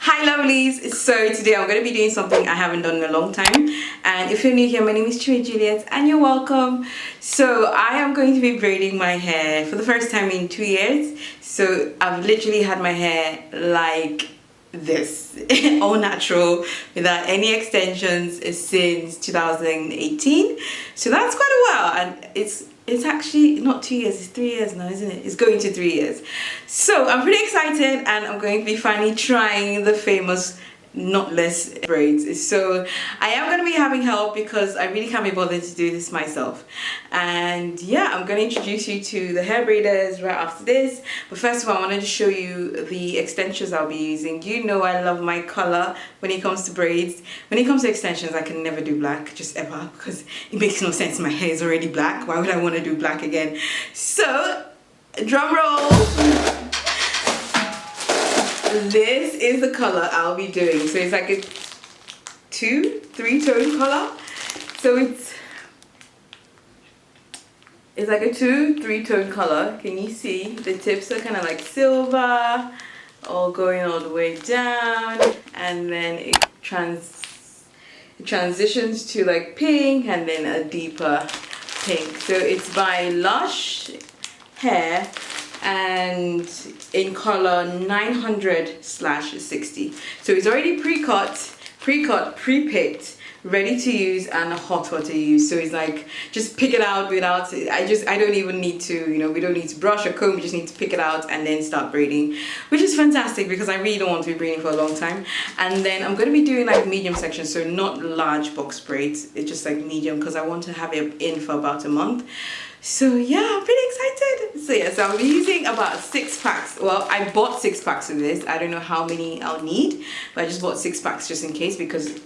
Hi lovelies, so today I'm going to be doing something I haven't done in a long time, and if you're new here, my name is Chinwe Juliet and you're welcome. So I am going to be braiding my hair for the first time in 2 years. So I've literally had my hair like this all natural without any extensions since 2018, so that's quite a while, and it's actually not 2 years, it's 3 years now, isn't it? It's going to 3 years. So I'm pretty excited, and I'm going to be finally trying the famous knotless braids. So I am going to be having help because I really can't be bothered to do this myself. And yeah, I'm going to introduce you to the hair braiders right after this. But first of all, I wanted to show you the extensions I'll be using. You know I love my color when it comes to braids. When it comes to extensions, I can never do black, just ever, because it makes no sense. My hair is already black. Why would I want to do black again? So, drum roll. This is the color I'll be doing. So it's like a 2-3 tone color. So it's like a 2-3 tone color. Can you see? The tips are kind of like silver, all going all the way down, and then it transitions to like pink and then a deeper pink. So it's by Lush Hair and in color 900/60. So it's already pre-cut, pre-picked, ready to use, and hot to use. So it's like, just pick it out without, I don't even need to, we don't need to brush or comb, we just need to pick it out and then start braiding, which is fantastic because I really don't want to be braiding for a long time. And then I'm going to be doing like medium sections, so not large box braids, it's just like medium because I want to have it in for about a month. So yeah, I'm pretty excited. So yeah, so I'll be using about 6 packs. Well, I bought 6 packs of this. I don't know how many I'll need, but I just bought 6 packs just in case because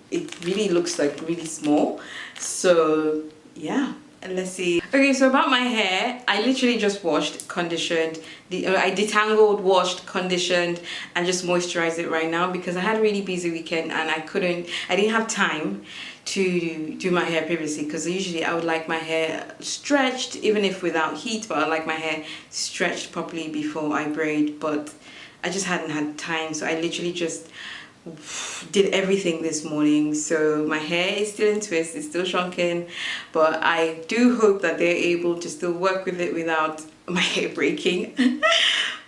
it really looks like really small. So yeah, and let's see. Okay, so about my hair, I literally just washed, conditioned, I detangled, washed, conditioned, and just moisturized it right now because I had a really busy weekend and I didn't have time to do my hair previously, because usually I would like my hair stretched even if without heat, but I like my hair stretched properly before I braid, but I just hadn't had time. So I literally just did everything this morning. So my hair is still in twists, it's still shrunken, but I do hope that they're able to still work with it without my hair breaking.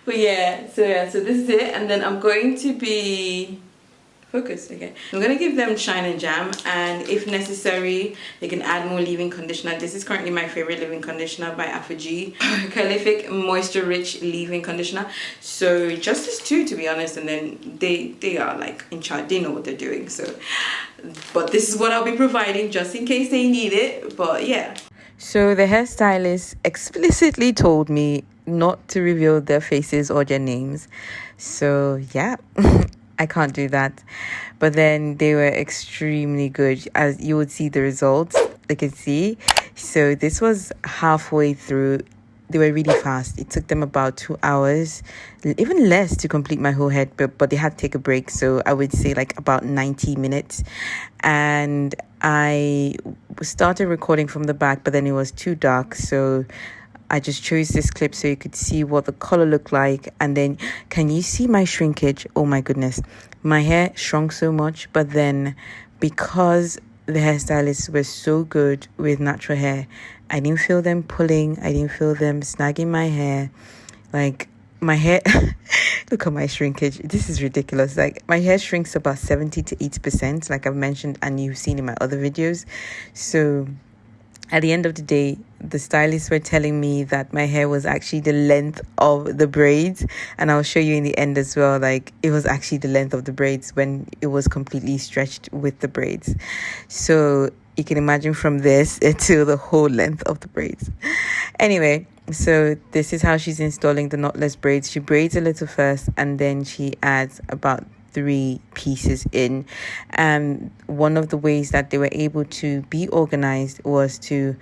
But yeah, so this is it. And then I'm going to be focused. Okay, I'm gonna give them shine and jam, and if necessary they can add more leave-in conditioner. This is currently my favorite leave-in conditioner by Afrogy, Prolific Moisture Rich Leave-in Conditioner. So just as 2, to be honest, and then they are like in charge, they know what they're doing. So but this is what I'll be providing just in case they need it. But yeah, so the hairstylist explicitly told me not to reveal their faces or their names, so yeah. I can't do that. But then they were extremely good. As you would see the results, you can see. So this was halfway through. They were really fast. It took them about 2 hours, even less, to complete my whole head, but they had to take a break. So I would say like about 90 minutes. And I started recording from the back, but then it was too dark. So I just chose this clip so you could see what the color looked like. And then can you see my shrinkage? Oh my goodness, my hair shrunk so much. But then because the hairstylists were so good with natural hair, I didn't feel them pulling, I didn't feel them snagging my hair. Like my hair look at my shrinkage, this is ridiculous. Like my hair shrinks about 70 to 80%, like I've mentioned and you've seen in my other videos. So at the end of the day, the stylists were telling me that my hair was actually the length of the braids, and I'll show you in the end as well. Like it was actually the length of the braids when it was completely stretched with the braids. So you can imagine from this to the whole length of the braids. Anyway, so this is how she's installing the knotless braids. She braids a little first and then she adds about 3 pieces in. One of the ways that they were able to be organized was to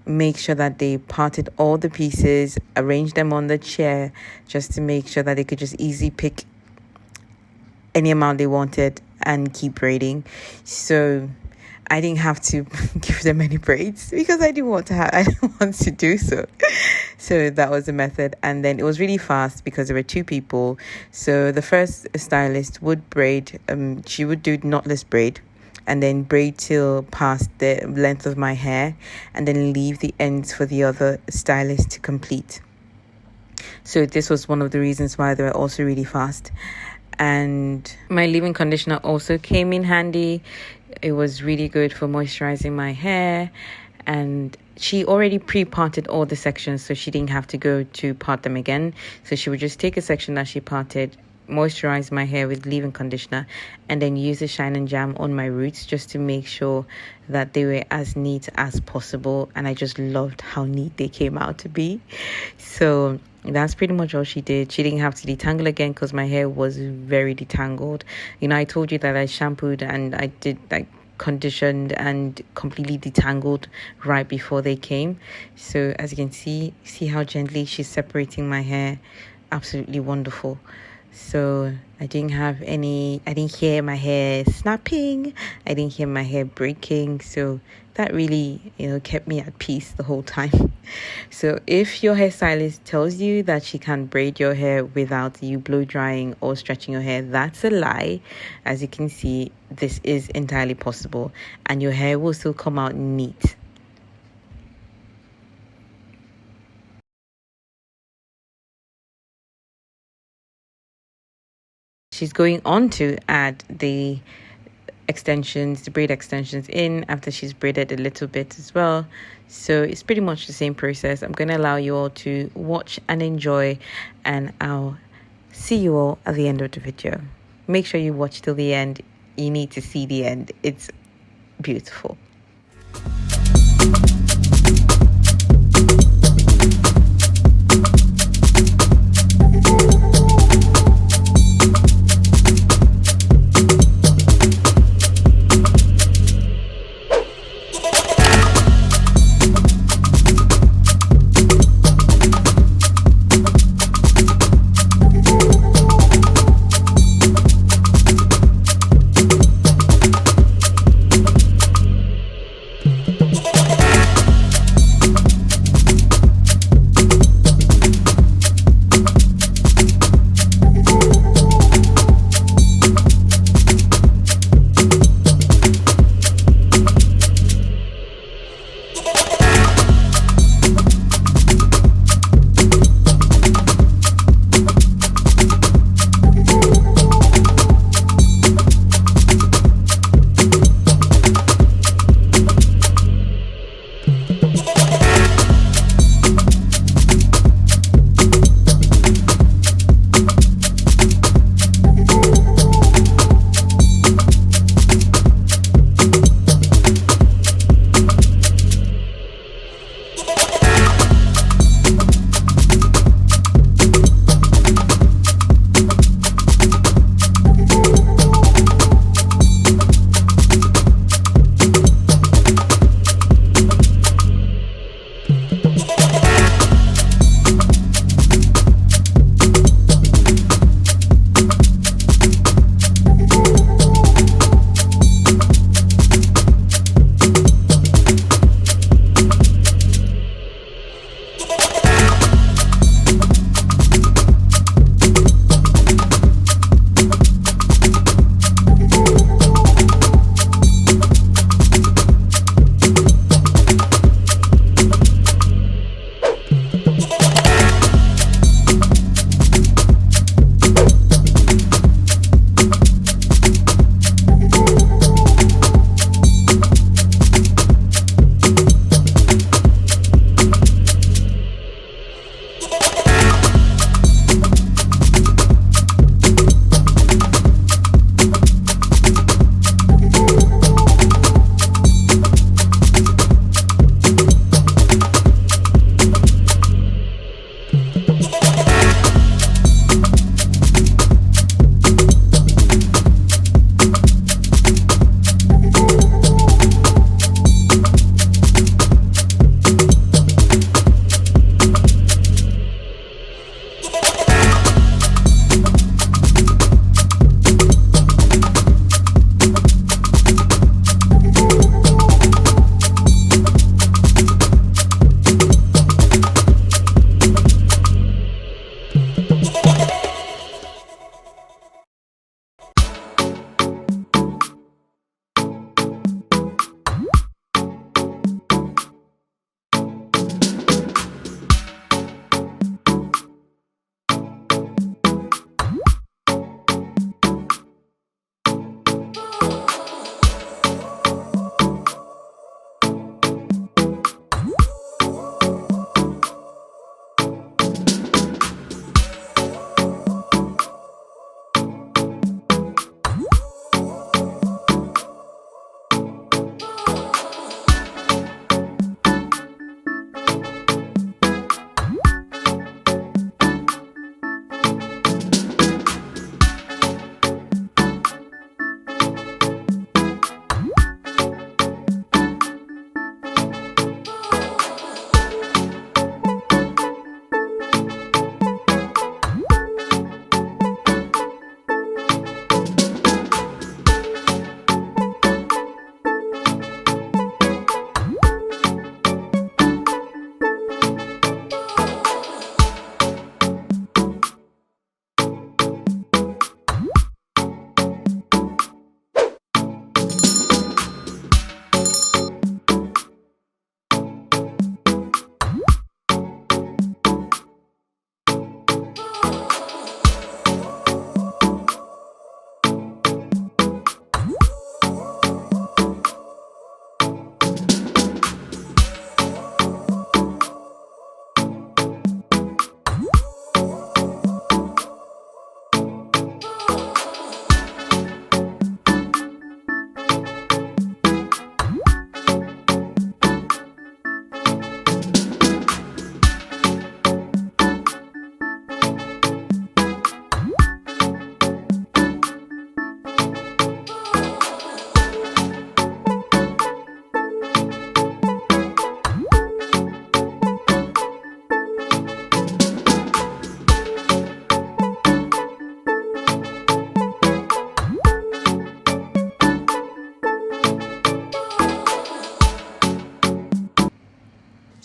make sure that they parted all the pieces, arranged them on the chair, just to make sure that they could just easily pick any amount they wanted and keep braiding. So I didn't have to give them any braids because I didn't want to do so. So that was the method. And then it was really fast because there were two people. So the first stylist would braid, she would do knotless braid and then braid till past the length of my hair and then leave the ends for the other stylist to complete. So this was one of the reasons why they were also really fast. And my leave-in conditioner also came in handy. It was really good for moisturizing my hair, and she already pre-parted all the sections, so she didn't have to go to part them again. So she would just take a section that she parted, moisturize my hair with leave-in conditioner, and then use the Shine and Jam on my roots just to make sure that they were as neat as possible. And I just loved how neat they came out to be. So that's pretty much all she did. She didn't have to detangle again because my hair was very detangled. I told you that I shampooed and I did conditioned and completely detangled right before they came. So as you can see how gently she's separating my hair. Absolutely wonderful. So I didn't hear my hair snapping. I didn't hear my hair breaking. So that really, kept me at peace the whole time. So if your hairstylist tells you that she can braid your hair without you blow drying or stretching your hair, that's a lie. As you can see, this is entirely possible and your hair will still come out neat. She's going on to add the braid extensions in after she's braided a little bit as well. So it's pretty much the same process. I'm going to allow you all to watch and enjoy, and I'll see you all at the end of the video. Make sure you watch till the end. You need to see the end. It's beautiful.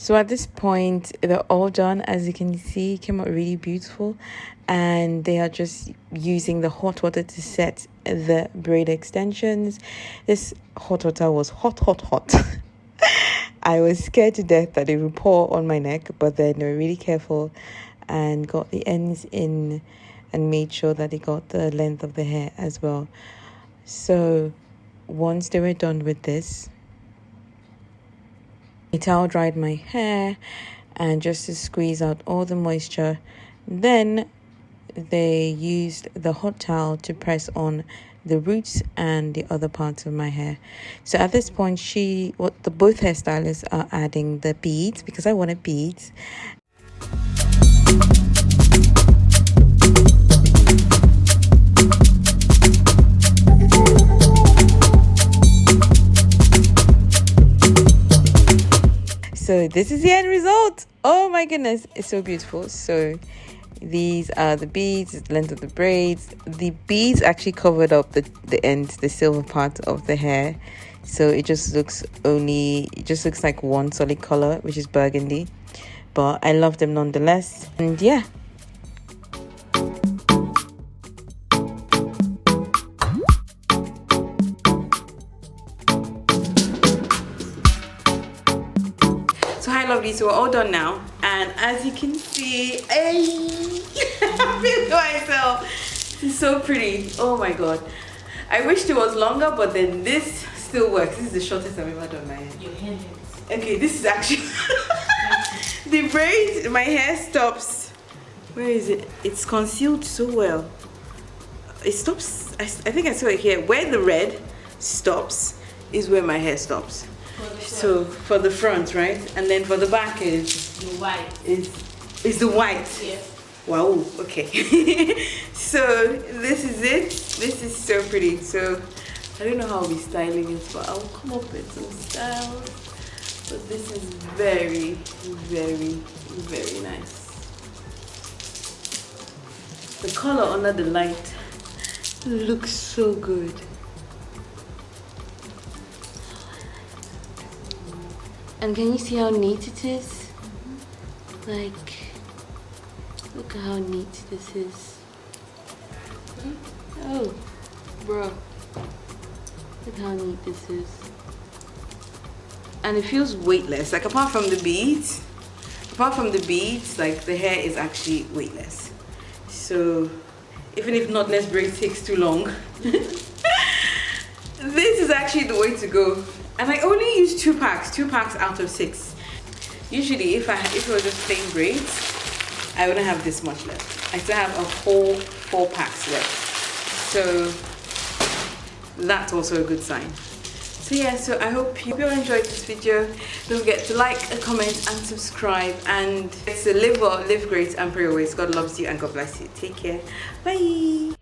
So at this point, they're all done. As you can see, came out really beautiful, and they are just using the hot water to set the braid extensions. This hot water was hot. I was scared to death that it would pour on my neck, but then they were really careful and got the ends in and made sure that they got the length of the hair as well. So once they were done with this, I towel dried my hair and just to squeeze out all the moisture. Then they used the hot towel to press on the roots and the other parts of my hair. So at this point, both hairstylists are adding the beads because I wanted beads. So this is the end result. Oh my goodness, it's so beautiful. So these are the beads, the length of the braids. The beads actually covered up the ends, the silver part of the hair. So it just looks like one solid color, which is burgundy. But I love them nonetheless. And yeah. So hi lovely, so we're all done now, and as you can see, I feel myself. This is so pretty. Oh my god, I wished it was longer, but then this still works. This is the shortest I've ever done my hair. Your hair. Okay, this is actually the braids. My hair stops. Where is it? It's concealed so well. It stops. I think I saw it here. Where the red stops is where my hair stops. So for the front, right, and then for the back is The white. Is the white. Yes. Wow. Okay. So this is it. This is so pretty. So I don't know how I'll be styling it, but I'll come up with some styles. But this is very, very, very nice. The color under the light looks so good. And can you see how neat it is? Like, look at how neat this is. Oh, bro. Look how neat this is. And it feels weightless. Like, apart from the beads, like, the hair is actually weightless. So, even if knotless braid takes too long, this is actually the way to go. And I only use 2 packs out of 6. Usually, if it was just plain braids, I wouldn't have this much left. I still have a whole 4 packs left. So that's also a good sign. So yeah, so I hope you all enjoyed this video. Don't forget to like, comment, and subscribe. And it's a live well, live great, and pray always. God loves you and God bless you. Take care. Bye.